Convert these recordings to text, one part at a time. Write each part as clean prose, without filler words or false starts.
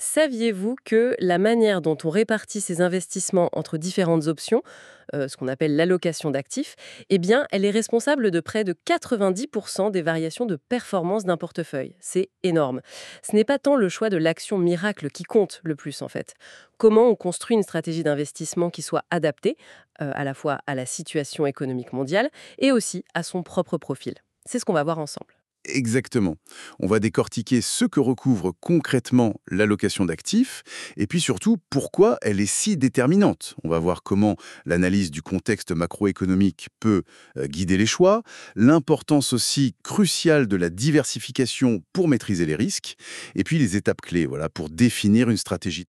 Saviez-vous que la manière dont on répartit ses investissements entre différentes options, ce qu'on appelle l'allocation d'actifs, eh bien, elle est responsable de près de 90% des variations de performance d'un portefeuille. C'est énorme. Ce n'est pas tant le choix de l'action miracle qui compte le plus, en fait. Comment on construit une stratégie d'investissement qui soit adaptée, à la fois à la situation économique mondiale et aussi à son propre profil. C'est ce qu'on va voir ensemble. Exactement. On va décortiquer ce que recouvre concrètement l'allocation d'actifs et puis surtout pourquoi elle est si déterminante. On va voir comment l'analyse du contexte macroéconomique peut guider les choix, l'importance aussi cruciale de la diversification pour maîtriser les risques et puis les étapes clés voilà, pour définir une stratégie.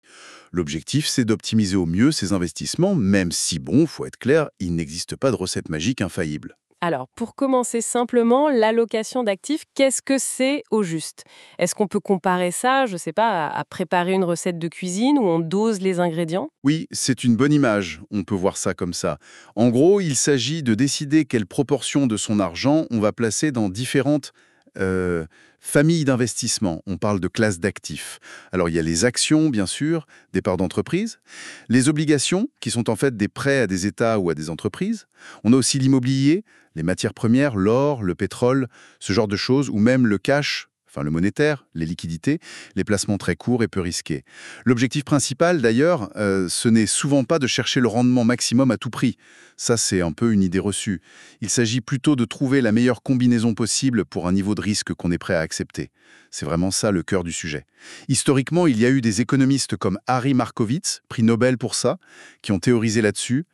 L'objectif, c'est d'optimiser au mieux ses investissements, même si, bon, faut être clair, il n'existe pas de recette magique infaillible. Alors, pour commencer simplement, l'allocation d'actifs, qu'est-ce que c'est au juste? Est-ce qu'on peut comparer ça, je ne sais pas, à préparer une recette de cuisine où on dose les ingrédients? Oui, c'est une bonne image, on peut voir ça comme ça. En gros, il s'agit de décider quelle proportion de son argent on va placer dans différentes euh, familles d'investissement. On parle de classes d'actifs. Alors il y a les actions, bien sûr, des parts d'entreprise, les obligations, qui sont en fait des prêts à des États ou à des entreprises. On a aussi l'immobilier, les matières premières, l'or, le pétrole, ce genre de choses, ou même le cash, enfin le monétaire, les liquidités, les placements très courts et peu risqués. L'objectif principal, d'ailleurs, ce n'est souvent pas de chercher le rendement maximum à tout prix. Ça, c'est un peu une idée reçue. Il s'agit plutôt de trouver la meilleure combinaison possible pour un niveau de risque qu'on est prêt à accepter. C'est vraiment ça le cœur du sujet. Historiquement, il y a eu des économistes comme Harry Markowitz, prix Nobel pour ça, qui ont théorisé là-dessus.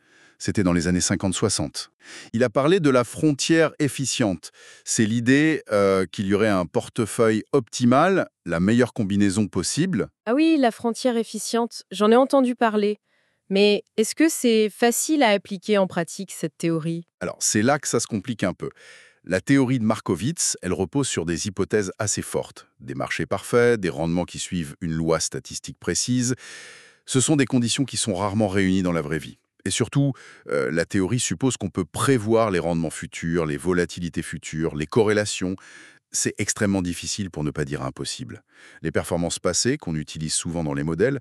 C'était dans les années 50-60. Il a parlé de la frontière efficiente. C'est l'idée qu'il y aurait un portefeuille optimal, la meilleure combinaison possible. Ah oui, la frontière efficiente, j'en ai entendu parler. Mais est-ce que c'est facile à appliquer en pratique, cette théorie? Alors, c'est là que ça se complique un peu. La théorie de Markowitz, elle repose sur des hypothèses assez fortes. Des marchés parfaits, des rendements qui suivent une loi statistique précise. Ce sont des conditions qui sont rarement réunies dans la vraie vie. Et surtout, la théorie suppose qu'on peut prévoir les rendements futurs, les volatilités futures, les corrélations. C'est extrêmement difficile pour ne pas dire impossible. Les performances passées, qu'on utilise souvent dans les modèles,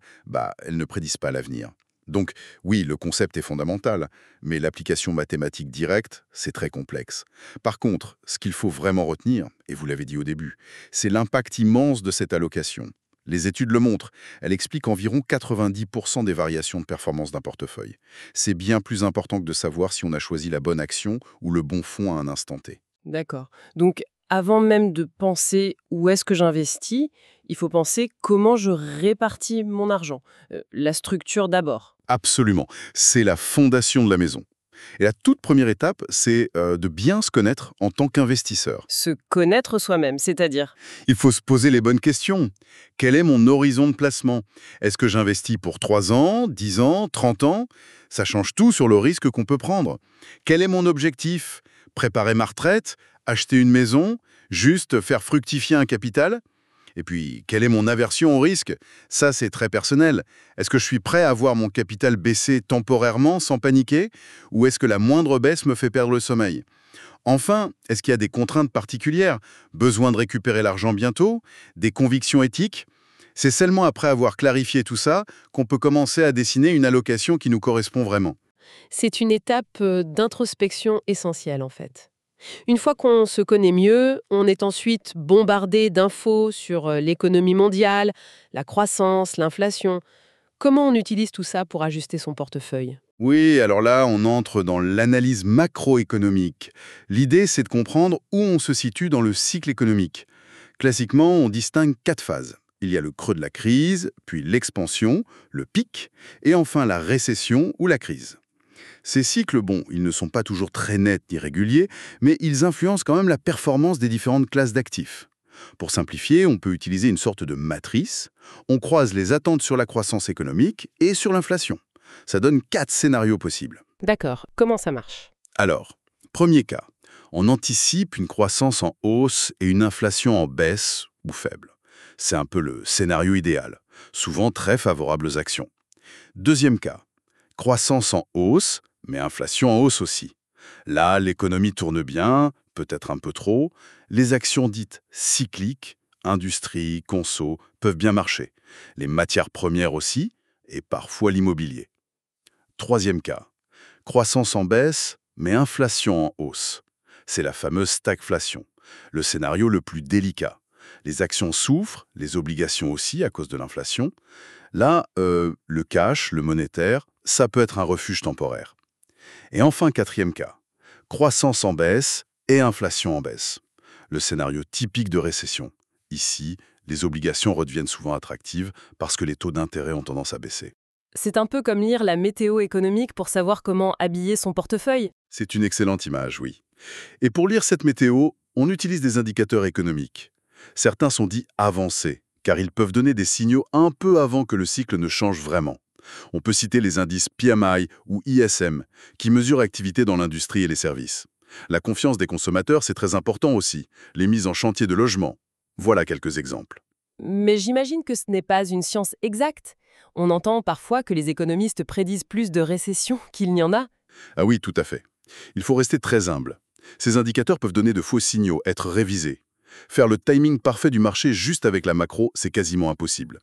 elles ne prédisent pas l'avenir. Donc oui, le concept est fondamental, mais l'application mathématique directe, c'est très complexe. Par contre, ce qu'il faut vraiment retenir, et vous l'avez dit au début, c'est l'impact immense de cette allocation. Les études le montrent, elle explique environ 90% des variations de performance d'un portefeuille. C'est bien plus important que de savoir si on a choisi la bonne action ou le bon fonds à un instant T. D'accord. Donc, avant même de penser où est-ce que j'investis, il faut penser comment je répartis mon argent. La structure d'abord. Absolument, c'est la fondation de la maison. Et la toute première étape, c'est de bien se connaître en tant qu'investisseur. Se connaître soi-même, c'est-à-dire. Il faut se poser les bonnes questions. Quel est mon horizon de placement? Est-ce que j'investis pour 3 ans, 10 ans, 30 ans? Ça change tout sur le risque qu'on peut prendre. Quel est mon objectif? Préparer ma retraite? Acheter une maison? Juste faire fructifier un capital? Et puis, quelle est mon aversion au risque? Ça, c'est très personnel. Est-ce que je suis prêt à voir mon capital baisser temporairement sans paniquer? Ou est-ce que la moindre baisse me fait perdre le sommeil? Enfin, est-ce qu'il y a des contraintes particulières? Besoin de récupérer l'argent bientôt? Des convictions éthiques? C'est seulement après avoir clarifié tout ça qu'on peut commencer à dessiner une allocation qui nous correspond vraiment. C'est une étape d'introspection essentielle, en fait. Une fois qu'on se connaît mieux, on est ensuite bombardé d'infos sur l'économie mondiale, la croissance, l'inflation. Comment on utilise tout ça pour ajuster son portefeuille? Oui, alors là, on entre dans l'analyse macroéconomique. L'idée, c'est de comprendre où on se situe dans le cycle économique. Classiquement, on distingue 4 phases. Il y a le creux de la crise, puis l'expansion, le pic, et enfin la récession ou la crise. Ces cycles, bon, ils ne sont pas toujours très nets ni réguliers, mais ils influencent quand même la performance des différentes classes d'actifs. Pour simplifier, on peut utiliser une sorte de matrice. On croise les attentes sur la croissance économique et sur l'inflation. Ça donne 4 scénarios possibles. D'accord, comment ça marche? Alors, premier cas, on anticipe une croissance en hausse et une inflation en baisse ou faible. C'est un peu le scénario idéal, souvent très favorable aux actions. Deuxième cas, croissance en hausse, mais inflation en hausse aussi. Là, l'économie tourne bien, peut-être un peu trop. Les actions dites cycliques, industrie, conso, peuvent bien marcher. les matières premières aussi, et parfois l'immobilier. Troisième cas, croissance en baisse, mais inflation en hausse. C'est la fameuse stagflation, le scénario le plus délicat. Les actions souffrent, les obligations aussi à cause de l'inflation. Là, le cash, le monétaire, ça peut être un refuge temporaire. Et enfin, quatrième cas, croissance en baisse et inflation en baisse. Le scénario typique de récession. Ici, les obligations redeviennent souvent attractives parce que les taux d'intérêt ont tendance à baisser. C'est un peu comme lire la météo économique pour savoir comment habiller son portefeuille. C'est une excellente image, oui. Et pour lire cette météo, on utilise des indicateurs économiques. Certains sont dits avancés, car ils peuvent donner des signaux un peu avant que le cycle ne change vraiment. On peut citer les indices PMI ou ISM, qui mesurent l'activité dans l'industrie et les services. La confiance des consommateurs, c'est très important aussi. Les mises en chantier de logement. Voilà quelques exemples. Mais j'imagine que ce n'est pas une science exacte. On entend parfois que les économistes prédisent plus de récession qu'il n'y en a. Ah oui, tout à fait. Il faut rester très humble. Ces indicateurs peuvent donner de faux signaux, être révisés. Faire le timing parfait du marché juste avec la macro, c'est quasiment impossible.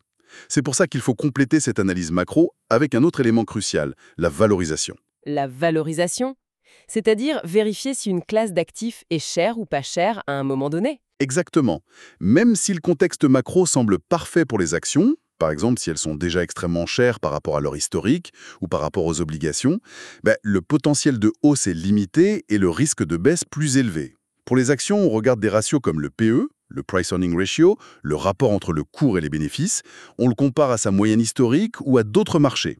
C'est pour ça qu'il faut compléter cette analyse macro avec un autre élément crucial, la valorisation. La valorisation, c'est-à-dire vérifier si une classe d'actifs est chère ou pas chère à un moment donné. Exactement. Même si le contexte macro semble parfait pour les actions, par exemple si elles sont déjà extrêmement chères par rapport à leur historique ou par rapport aux obligations, le potentiel de hausse est limité et le risque de baisse plus élevé. Pour les actions, on regarde des ratios comme le PE, le Price Earning Ratio, le rapport entre le cours et les bénéfices. On le compare à sa moyenne historique ou à d'autres marchés.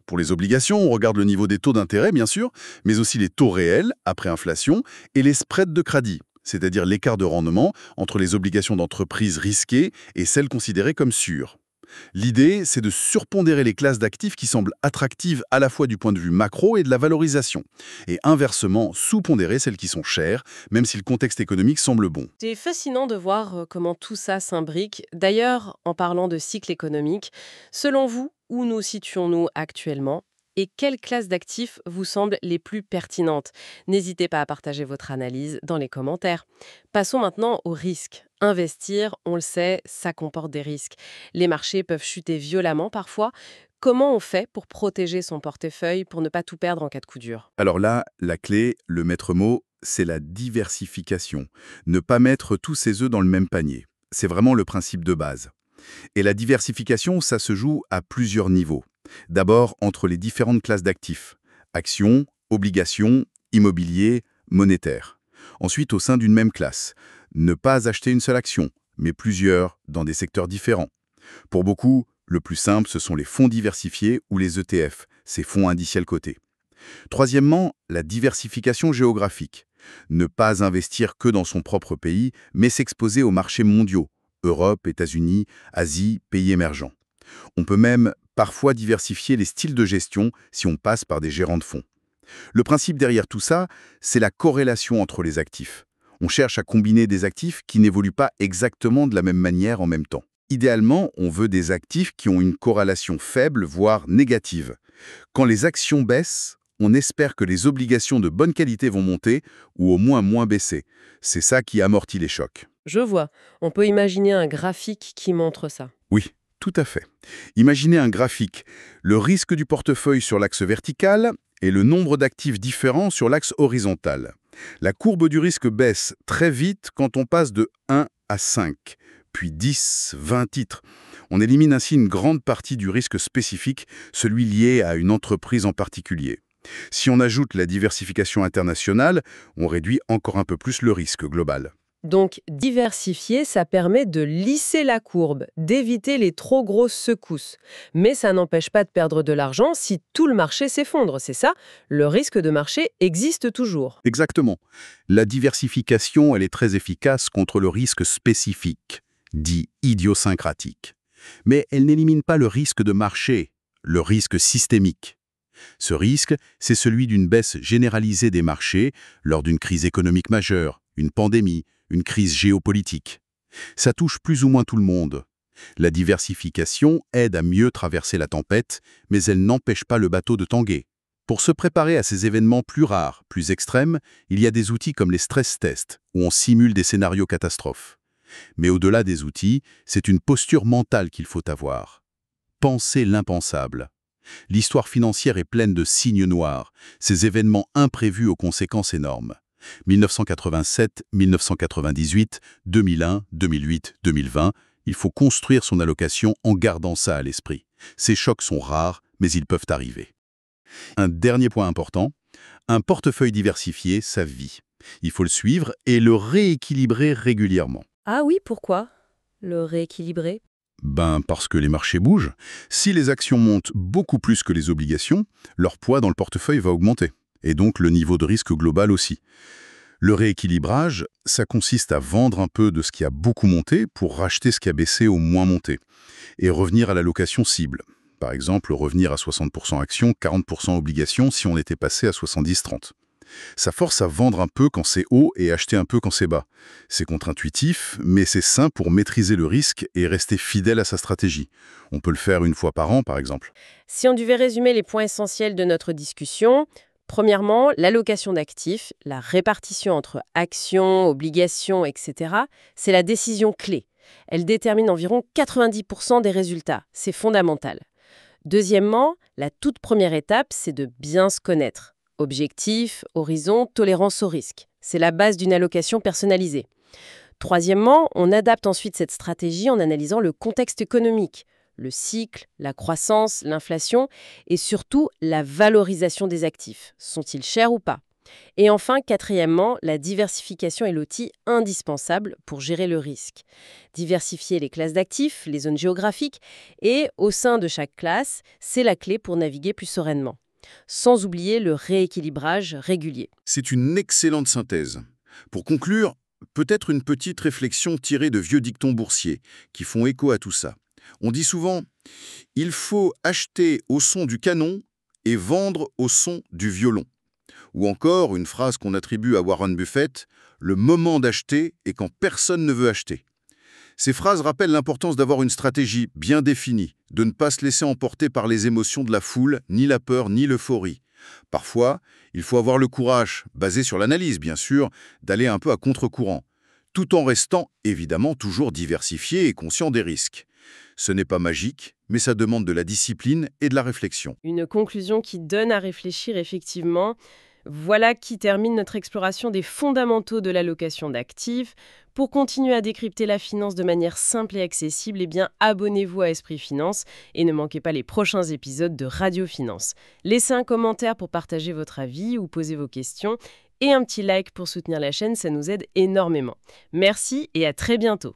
Pour les obligations, on regarde le niveau des taux d'intérêt, bien sûr, mais aussi les taux réels, après inflation, et les spreads de crédit, c'est-à-dire l'écart de rendement entre les obligations d'entreprise risquées et celles considérées comme sûres. L'idée, c'est de surpondérer les classes d'actifs qui semblent attractives à la fois du point de vue macro et de la valorisation, et inversement, sous-pondérer celles qui sont chères, même si le contexte économique semble bon. C'est fascinant de voir comment tout ça s'imbrique. D'ailleurs, en parlant de cycle économique, selon vous, où nous situons-nous actuellement et quelles classes d'actifs vous semblent les plus pertinentes? N'hésitez pas à partager votre analyse dans les commentaires. Passons maintenant aux risques. Investir, on le sait, ça comporte des risques. Les marchés peuvent chuter violemment parfois. Comment on fait pour protéger son portefeuille pour ne pas tout perdre en cas de coup dur? Alors là, la clé, le maître mot, c'est la diversification. Ne pas mettre tous ses œufs dans le même panier. C'est vraiment le principe de base. Et la diversification, ça se joue à plusieurs niveaux. D'abord, entre les différentes classes d'actifs. Actions, obligations, immobilier, monétaire. Ensuite, au sein d'une même classe. Ne pas acheter une seule action, mais plusieurs, dans des secteurs différents. Pour beaucoup, le plus simple, ce sont les fonds diversifiés ou les ETF, ces fonds indiciels cotés. Troisièmement, la diversification géographique. Ne pas investir que dans son propre pays, mais s'exposer aux marchés mondiaux. Europe, États-Unis, Asie, pays émergents. On peut même parfois diversifier les styles de gestion si on passe par des gérants de fonds. Le principe derrière tout ça, c'est la corrélation entre les actifs. On cherche à combiner des actifs qui n'évoluent pas exactement de la même manière en même temps. Idéalement, on veut des actifs qui ont une corrélation faible, voire négative. Quand les actions baissent, on espère que les obligations de bonne qualité vont monter ou au moins baisser. C'est ça qui amortit les chocs. Je vois. On peut imaginer un graphique qui montre ça. Oui, tout à fait. Imaginez un graphique. Le risque du portefeuille sur l'axe vertical et le nombre d'actifs différents sur l'axe horizontal. La courbe du risque baisse très vite quand on passe de 1 à 5, puis 10, 20 titres. On élimine ainsi une grande partie du risque spécifique, celui lié à une entreprise en particulier. Si on ajoute la diversification internationale, on réduit encore un peu plus le risque global. Donc, diversifier, ça permet de lisser la courbe, d'éviter les trop grosses secousses. Mais ça n'empêche pas de perdre de l'argent si tout le marché s'effondre, c'est ça? Le risque de marché existe toujours. Exactement. La diversification, elle est très efficace contre le risque spécifique, dit idiosyncratique. Mais elle n'élimine pas le risque de marché, le risque systémique. Ce risque, c'est celui d'une baisse généralisée des marchés lors d'une crise économique majeure, une pandémie, une crise géopolitique. Ça touche plus ou moins tout le monde. La diversification aide à mieux traverser la tempête, mais elle n'empêche pas le bateau de tanguer. Pour se préparer à ces événements plus rares, plus extrêmes, il y a des outils comme les stress tests, où on simule des scénarios catastrophes. Mais au-delà des outils, c'est une posture mentale qu'il faut avoir. Penser l'impensable. L'histoire financière est pleine de signes noirs, ces événements imprévus aux conséquences énormes. 1987, 1998, 2001, 2008, 2020, il faut construire son allocation en gardant ça à l'esprit. Ces chocs sont rares, mais ils peuvent arriver. Un dernier point important, un portefeuille diversifié, ça vit. Il faut le suivre et le rééquilibrer régulièrement. Ah oui, pourquoi? Le rééquilibrer? Parce que les marchés bougent. Si les actions montent beaucoup plus que les obligations, leur poids dans le portefeuille va augmenter. Et donc le niveau de risque global aussi. Le rééquilibrage, ça consiste à vendre un peu de ce qui a beaucoup monté pour racheter ce qui a baissé ou moins monté. Et revenir à l'allocation cible. Par exemple, revenir à 60% actions, 40% obligations si on était passé à 70-30. Ça force à vendre un peu quand c'est haut et acheter un peu quand c'est bas. C'est contre-intuitif, mais c'est sain pour maîtriser le risque et rester fidèle à sa stratégie. On peut le faire une fois par an, par exemple. Si on devait résumer les points essentiels de notre discussion, premièrement, l'allocation d'actifs, la répartition entre actions, obligations, etc., c'est la décision clé. Elle détermine environ 90% des résultats. C'est fondamental. Deuxièmement, la toute première étape, c'est de bien se connaître. Objectif, horizon, tolérance au risque. C'est la base d'une allocation personnalisée. Troisièmement, on adapte ensuite cette stratégie en analysant le contexte économique, le cycle, la croissance, l'inflation et surtout la valorisation des actifs. Sont-ils chers ou pas? Et enfin, quatrièmement, la diversification est l'outil indispensable pour gérer le risque. Diversifier les classes d'actifs, les zones géographiques et, au sein de chaque classe, c'est la clé pour naviguer plus sereinement. Sans oublier le rééquilibrage régulier. C'est une excellente synthèse. Pour conclure, peut-être une petite réflexion tirée de vieux dictons boursiers qui font écho à tout ça. On dit souvent « il faut acheter au son du canon et vendre au son du violon ». Ou encore une phrase qu'on attribue à Warren Buffett « le moment d'acheter est quand personne ne veut acheter ». Ces phrases rappellent l'importance d'avoir une stratégie bien définie, de ne pas se laisser emporter par les émotions de la foule, ni la peur, ni l'euphorie. Parfois, il faut avoir le courage, basé sur l'analyse bien sûr, d'aller un peu à contre-courant, tout en restant évidemment toujours diversifié et conscient des risques. Ce n'est pas magique, mais ça demande de la discipline et de la réflexion. Une conclusion qui donne à réfléchir effectivement. Voilà qui termine notre exploration des fondamentaux de l'allocation d'actifs. Pour continuer à décrypter la finance de manière simple et accessible, abonnez-vous à Esprit Finance et ne manquez pas les prochains épisodes de Radio Finance. Laissez un commentaire pour partager votre avis ou poser vos questions et un petit like pour soutenir la chaîne, ça nous aide énormément. Merci et à très bientôt.